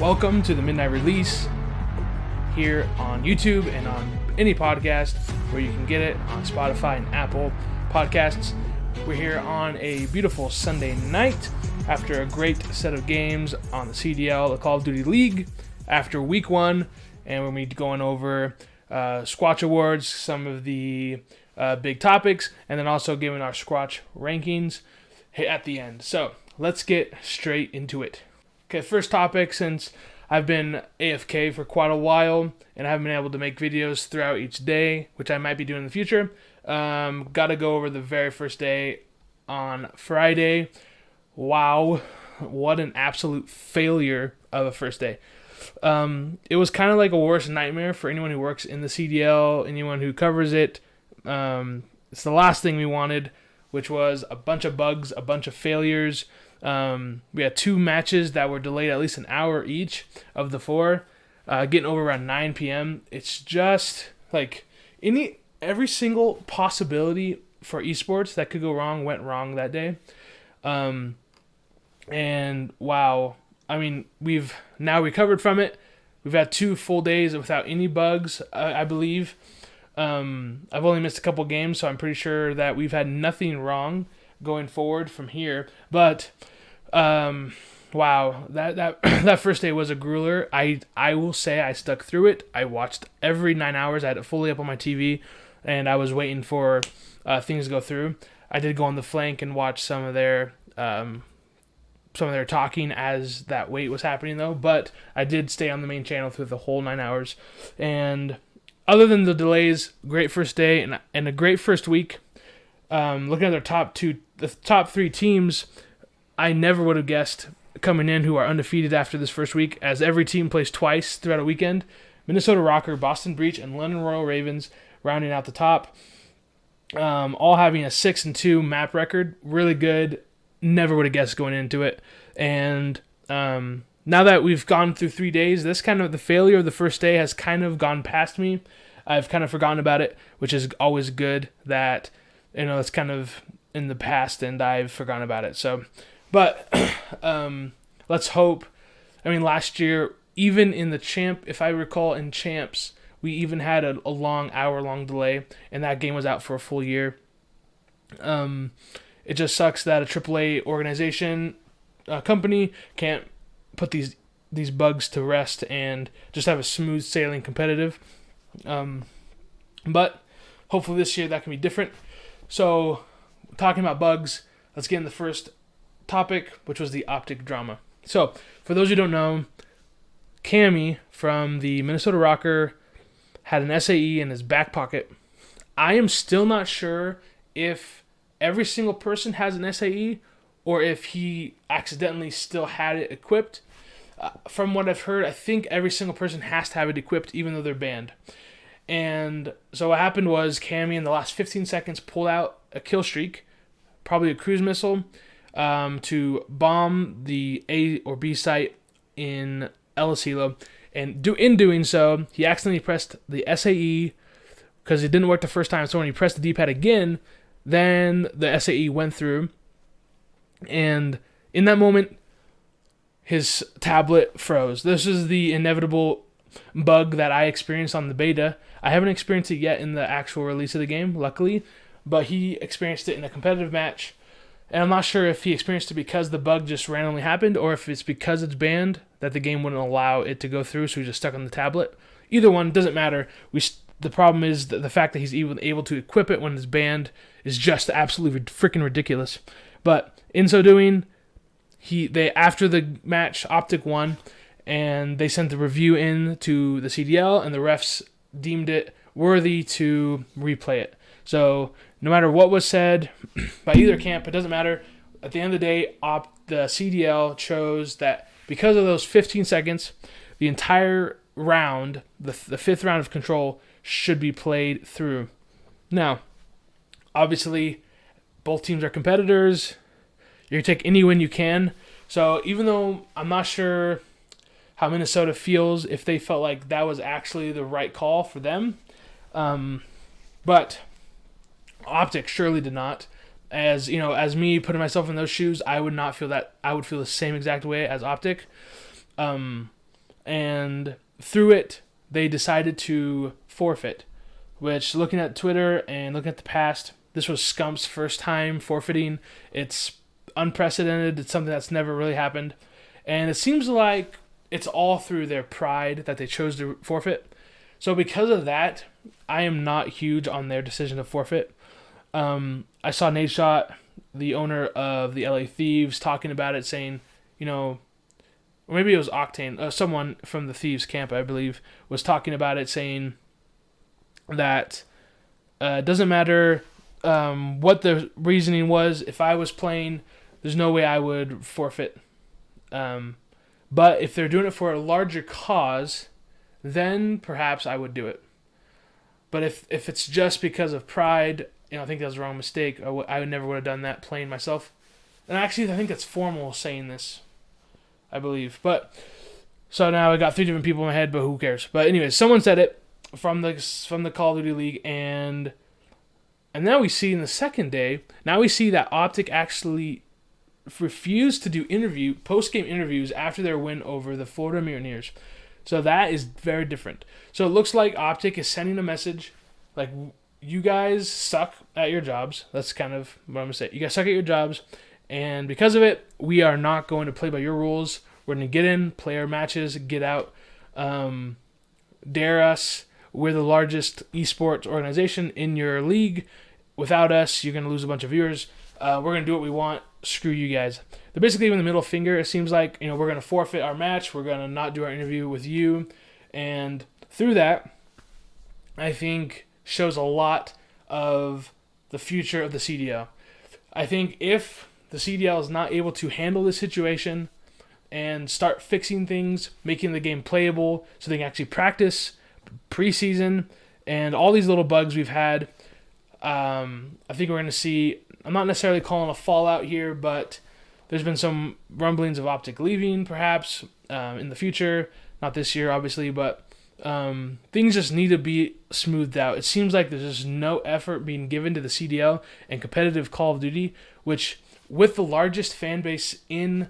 Welcome to the Midnight Release here on YouTube and on any podcast where you can get it on Spotify and Apple Podcasts. We're here on a beautiful Sunday night after a great set of games on the CDL, the Call of Duty League, after week one, and we'll be going over Squatch Awards, some of the big topics, and then also giving our Squatch rankings at the end. So let's get straight into it. Okay, first topic, since I've been AFK for quite a while and I haven't been able to make videos throughout each day, which I might be doing in the future, got to go over the very first day on Friday. Wow, what an absolute failure of a first day. It was kind of like a worst nightmare for anyone who works in the CDL, anyone who covers it. It's the last thing we wanted, which was a bunch of bugs, a bunch of failures. We had two matches that were delayed at least an hour each of the four, getting over around 9 p.m. It's just like every single possibility for esports that could go wrong went wrong that day. And wow, I mean, we've now recovered from it. We've had 2 full days without any bugs, I believe. I've only missed a couple games, so I'm pretty sure that we've had nothing wrong going forward from here. But wow, that first day was a grueler. I will say I stuck through it. I watched every 9 hours. I had it fully up on my TV, and I was waiting for things to go through. I did go on the flank and watch some of their talking as that wait was happening, though. But I did stay on the main channel through the whole 9 hours. And other than the delays, great first day and a great first week. Looking at the top 3 teams, I never would have guessed coming in who are undefeated after this first week, as every team plays twice throughout a weekend. Minnesota Rocker, Boston Breach, and London Royal Ravens rounding out the top, all having a 6-2 map record. Really good. Never would have guessed going into it. And now that we've gone through 3 days, this kind of the failure of the first day has kind of gone past me. I've kind of forgotten about it, which is always good that, it's kind of in the past and I've forgotten about it. So, but let's hope. I mean, last year, even in the if I recall, in champs, we even had a long hour-long delay, and that game was out for a full year. It just sucks that a AAA organization, company, can't put these bugs to rest and just have a smooth sailing competitive. But hopefully this year that can be different. So, talking about bugs, let's get in the first topic, which was the Optic drama. So, for those who don't know, Cammy from the Minnesota Rocker had an SAE in his back pocket. I am still not sure if every single person has an SAE or if he accidentally still had it equipped. From what I've heard, I think every single person has to have it equipped even though they're banned. And so what happened was Cammy in the last 15 seconds pulled out a kill streak, probably a cruise missile, to bomb the A or B site in El Asilo. And in doing so, he accidentally pressed the SAE because it didn't work the first time. So when he pressed the D-pad again, then the SAE went through. And in that moment, his tablet froze. This is the inevitable bug that I experienced on the beta. I haven't experienced it yet in the actual release of the game, luckily, but he experienced it in a competitive match. And I'm not sure if he experienced it because the bug just randomly happened or if it's because it's banned that the game wouldn't allow it to go through, so he's just stuck on the tablet. Either one, doesn't matter. The problem is that the fact that he's even able to equip it when it's banned is just absolutely freaking ridiculous. But in so doing, after the match, Optic won, and they sent the review in to the CDL, and the refs deemed it worthy to replay it. So no matter what was said by either camp, it doesn't matter. At the end of the day, the CDL chose that because of those 15 seconds, the entire round, the 5th round of control, should be played through. Now, obviously, both teams are competitors. You're going to take any win you can. So even though I'm not sure how Minnesota feels, if they felt like that was actually the right call for them, but Optic surely did not. As me putting myself in those shoes, I would not feel that. I would feel the same exact way as Optic. and through it, they decided to forfeit, which, looking at Twitter and looking at the past, this was Scump's first time forfeiting. It's unprecedented. It's something that's never really happened. And it seems like it's all through their pride that they chose to forfeit. So because of that, I am not huge on their decision to forfeit. I saw Nate Shot, the owner of the LA Thieves, talking about it, saying, or maybe it was Octane, someone from the Thieves camp, I believe, was talking about it, saying that it doesn't matter what the reasoning was. If I was playing, there's no way I would forfeit. But if they're doing it for a larger cause, then perhaps I would do it. But if it's just because of pride, I think that was a wrong mistake. I never would have done that playing myself. And actually, I think that's formal saying this, I believe. But so now I got 3 different people in my head, but who cares? But anyways, someone said it from the Call of Duty League, and now we see in the second day, now we see that Optic actually refused to do post-game interviews after their win over the Florida Mutineers. So that is very different. So it looks like Optic is sending a message like, you guys suck at your jobs. That's kind of what I'm going to say. You guys suck at your jobs, and because of it, we are not going to play by your rules. We're going to get in, play our matches, get out, dare us. We're the largest esports organization in your league. Without us, you're going to lose a bunch of viewers. We're going to do what we want. Screw you guys. They're basically giving the middle finger. It seems like, we're going to forfeit our match. We're going to not do our interview with you. And through that, I think shows a lot of the future of the CDL. I think if the CDL is not able to handle this situation and start fixing things, making the game playable so they can actually practice preseason and all these little bugs we've had, I think we're going to see, I'm not necessarily calling a fallout here, but there's been some rumblings of Optic leaving perhaps in the future. Not this year, obviously, but things just need to be smoothed out. It seems like there's just no effort being given to the CDL and competitive Call of Duty, which, with the largest fan base in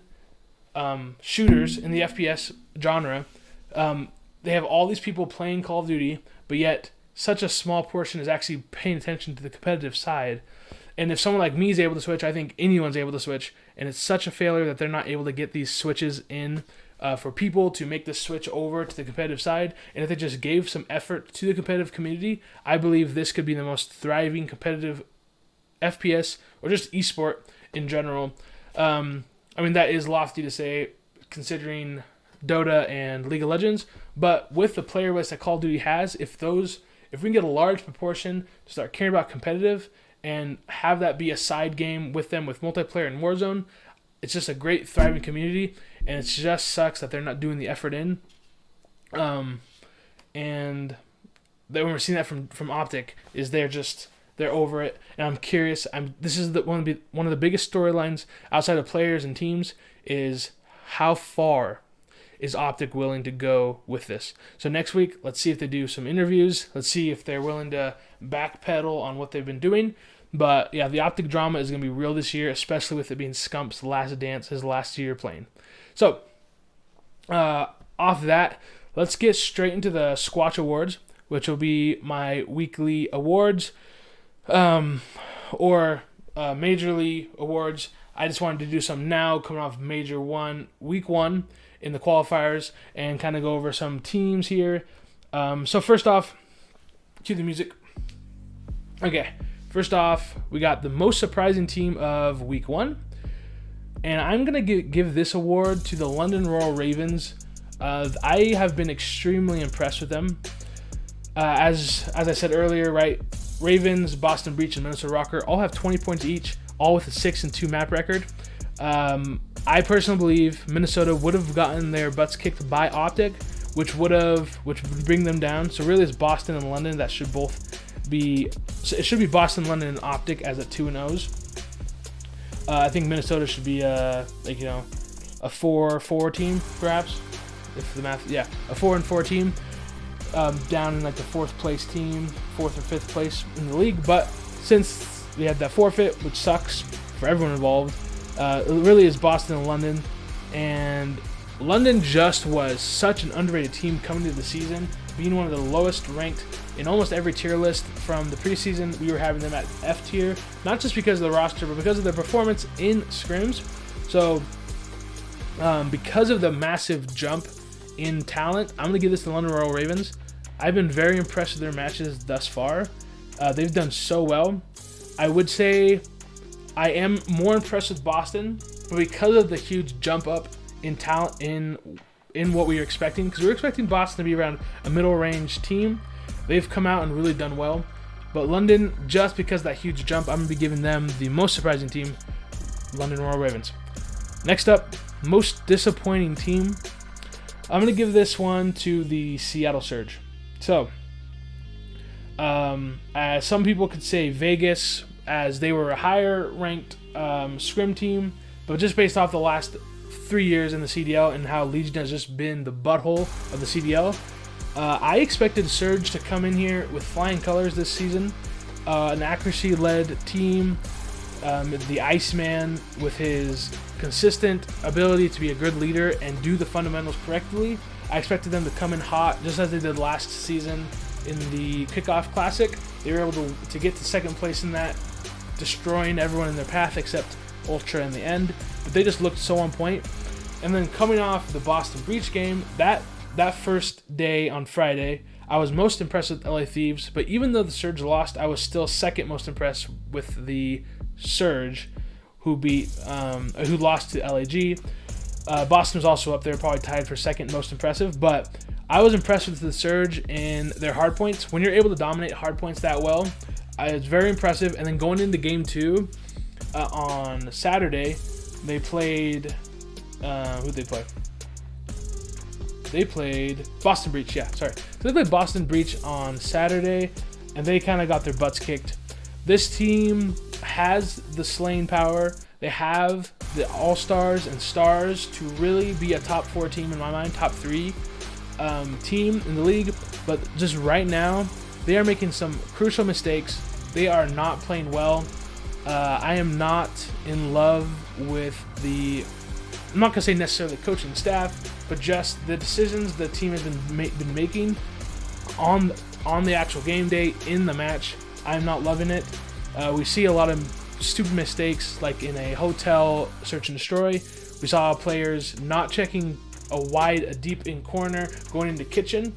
shooters in the FPS genre, they have all these people playing Call of Duty, but yet such a small portion is actually paying attention to the competitive side. And if someone like me is able to switch, I think anyone's able to switch. And it's such a failure that they're not able to get these switches in for people to make the switch over to the competitive side. And if they just gave some effort to the competitive community, I believe this could be the most thriving competitive FPS or just esport in general. That is lofty to say considering Dota and League of Legends, but with the player list that Call of Duty has, if we can get a large proportion to start caring about competitive and have that be a side game with them with multiplayer and Warzone, it's just a great thriving community, and it just sucks that they're not doing the effort in. And that when we're seeing that from Optic, is they're over it, and I'm curious. This is one of the biggest storylines outside of players and teams is how far is Optic willing to go with this. So next week, let's see if they do some interviews. Let's see if they're willing to backpedal on what they've been doing. But yeah, the Optic drama is going to be real this year, especially with it being Scump's last dance, his last year playing. So off that, let's get straight into the Squatch Awards, which will be my weekly awards or majorly awards. I just wanted to do some now, coming off week one in the qualifiers, and kind of go over some teams here. So first off, cue the music. Okay, first off, we got the most surprising team of week one, and I'm going to give this award to the London Royal Ravens. I have been extremely impressed with them. As I said earlier, right, Ravens, Boston Breach, and Minnesota Rocker all have 20 points each, all with a 6-2 map record. I personally believe Minnesota would have gotten their butts kicked by Optic, which would bring them down. So really, it's Boston and London that should both be. So it should be Boston, London, and Optic as a 2-0s. I think Minnesota should be a 4-4 team, perhaps, if the math. Yeah, a 4-4 team, down in like the fourth or fifth place in the league. But since we had that forfeit, which sucks for everyone involved. It really is Boston and London, and London just was such an underrated team coming into the season, being one of the lowest ranked in almost every tier list from the preseason. We were having them at F tier, not just because of the roster, but because of their performance in scrims. So, because of the massive jump in talent, I'm going to give this to the London Royal Ravens. I've been very impressed with their matches thus far. They've done so well. I would say I am more impressed with Boston, but because of the huge jump up in talent in what we were expecting, because we were expecting Boston to be around a middle range team, they've come out and really done well. But London, just because of that huge jump, I'm going to be giving them the most surprising team, London Royal Ravens. Next up, most disappointing team. I'm going to give this one to the Seattle Surge. So, as some people could say Vegas, as they were a higher ranked scrim team, but just based off the last 3 years in the CDL and how Legion has just been the butthole of the CDL, I expected Surge to come in here with flying colors this season. An accuracy-led team, the Iceman with his consistent ability to be a good leader and do the fundamentals correctly. I expected them to come in hot, just as they did last season in the Kickoff Classic. They were able to get to second place in that, destroying everyone in their path except Ultra in the end. But they just looked so on point. And then coming off the Boston Breach game, that first day on Friday, I was most impressed with LA Thieves. But even though the Surge lost, I was still second most impressed with the Surge, who lost to LAG. Boston was also up there, probably tied for second most impressive. But I was impressed with the Surge in their hardpoints. When you're able to dominate hardpoints that well, it's very impressive. And then going into game 2 on Saturday, they played. Who'd they play? They played Boston Breach. Yeah, sorry. So they played Boston Breach on Saturday, and they kind of got their butts kicked. This team has the slaying power. They have the all-stars and stars to really be a top 4 team in my mind, top 3 team in the league. But just right now, they are making some crucial mistakes. They are not playing well. I am not in love with I'm not going to say necessarily the coaching staff, but just the decisions the team has been making on the actual game day, in the match. I'm not loving it. We see a lot of stupid mistakes, like in a hotel search and destroy. We saw players not checking a deep in corner, going into kitchen,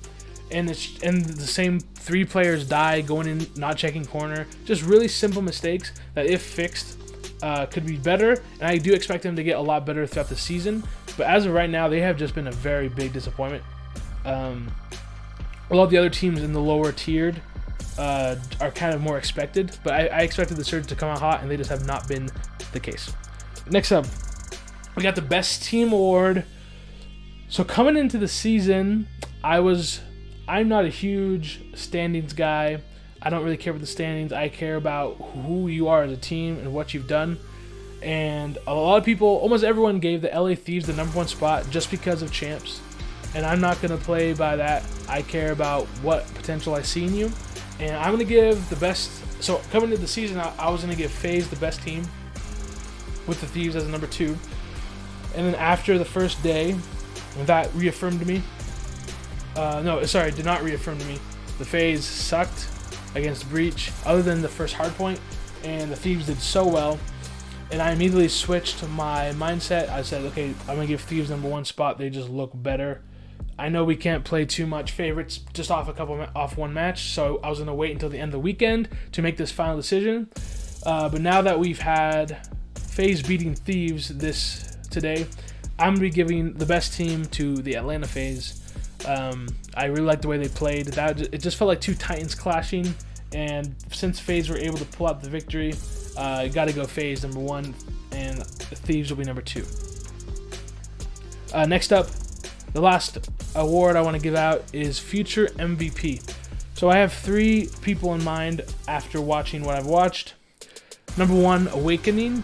and the same 3 players die going in, not checking corner. Just really simple mistakes that, if fixed, could be better, and I do expect them to get a lot better throughout the season. But as of right now, they have just been a very big disappointment. A lot of the other teams in the lower tiered are kind of more expected, but I expected the Surge to come out hot, and they just have not been the case. Next up, we got the Best Team Award. So coming into the season, I'm not a huge standings guy. I don't really care about the standings. I care about who you are as a team and what you've done. And a lot of people, almost everyone, gave the LA Thieves the number 1 spot just because of champs. And I'm not going to play by that. I care about what potential I see in you. And I'm going to give the best. So coming into the season, I was going to give FaZe the best team with the Thieves as a number 2. And then after the first day, that reaffirmed to me. Did not reaffirm to me. The FaZe sucked against Breach, other than the first hardpoint, and the Thieves did so well. And I immediately switched my mindset. I said, okay, I'm going to give Thieves number 1 spot. They just look better. I know we can't play too much favorites just off one match, so I was going to wait until the end of the weekend to make this final decision. But now that we've had FaZe beating Thieves today, I'm going to be giving the best team to the Atlanta FaZe. I really like the way they played. It just felt like 2 Titans clashing, and since FaZe were able to pull out the victory, you got to go FaZe number 1, and the Thieves will be number 2. Next up, the last award I want to give out is Future MVP. So I have 3 people in mind after watching what I've watched. Number 1, Awakening.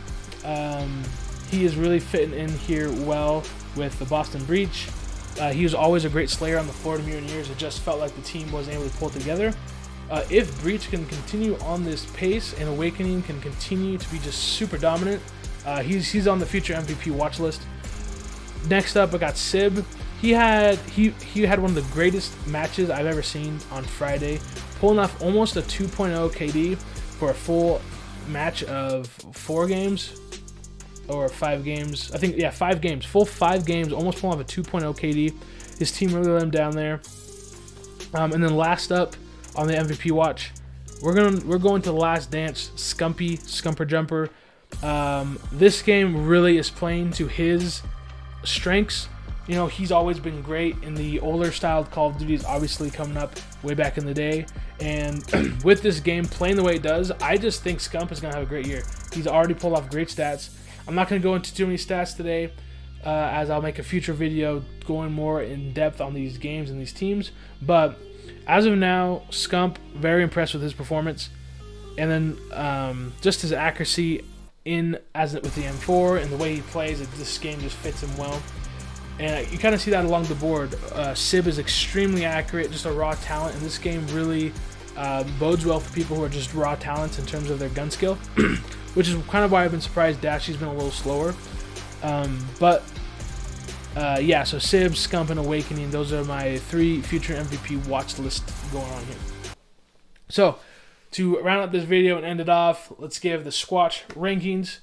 He is really fitting in here well with the Boston Breach. He was always a great slayer on the Florida Mutineers. It just felt like the team wasn't able to pull it together. If Breach can continue on this pace and Awakening can continue to be just super dominant, he's on the future MVP watch list. Next up, I got Sib. He had one of the greatest matches I've ever seen on Friday, pulling off almost a 2.0 KD for a full match of 4 games or 5 games. I think 5 games, full 5 games, almost pulling off a 2.0 KD. His team really let him down there. And then last up on the MVP watch, we're going to the Last Dance. Scumper Jumper. This game really is playing to his strengths. You know, he's always been great in the older styled Call of Duty, obviously coming up way back in the day. And with this game playing the way it does, I just think Scump is going to have a great year. He's already pulled off great stats. I'm not going to go into too many stats today, as I'll make a future video going more in depth on these games and these teams. But as of now, Scump, very impressed with his performance. And then just his accuracy with the M4 and the way he plays, this game just fits him well. And you kind of see that along the board. Sib is extremely accurate, just a raw talent, and this game really bodes well for people who are just raw talents in terms of their gun skill, which is kind of why I've been surprised Dashy's been a little slower. So Sib, Scump, and Awakening, those are my 3 future MVP watch list going on here. So, to round out this video and end it off, let's give the Squatch rankings.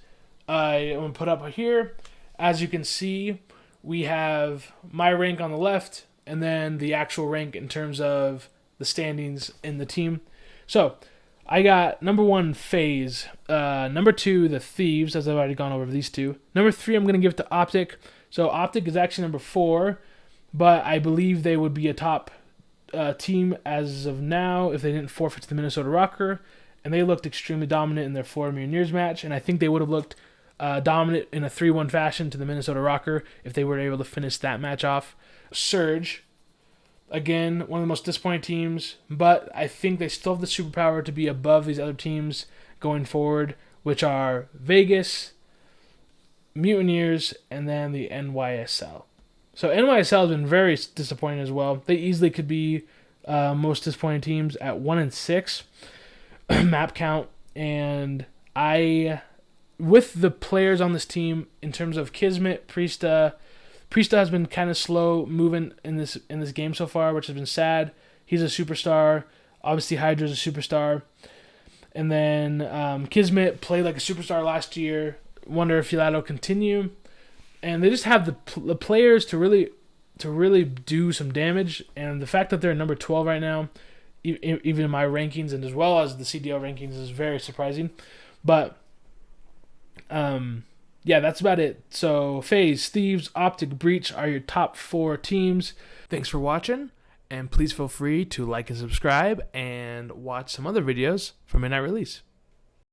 I'm going to put up here. As you can see, we have my rank on the left, and then the actual rank in terms of the standings in the team. So, I got number 1, FaZe. Number 2, the Thieves, as I've already gone over these 2. Number 3, I'm going to give it to Optic. So, Optic is actually number 4, but I believe they would be a top team as of now if they didn't forfeit to the Minnesota Rocker. And they looked extremely dominant in their Florida Mutineers match, and I think they would have looked dominant in a 3-1 fashion to the Minnesota Rocker if they were able to finish that match off. Surge, again, one of the most disappointing teams, but I think they still have the superpower to be above these other teams going forward, which are Vegas, Mutineers, and then the NYSL. So NYSL has been very disappointing as well. They easily could be most disappointing teams at 1-6 map count, and with the players on this team, in terms of Kismet, Priesta has been kind of slow moving in this game so far, which has been sad. He's a superstar. Obviously, Hydra's a superstar. And then Kismet played like a superstar last year. Wonder if that'll continue. And they just have the players to really do some damage. And the fact that they're number 12 right now, even in my rankings and as well as the CDL rankings, is very surprising. But that's about it. So FaZe, Thieves, Optic, Breach are your top 4 teams. Thanks for watching, and please feel free to like and subscribe and watch some other videos from Midnight Release.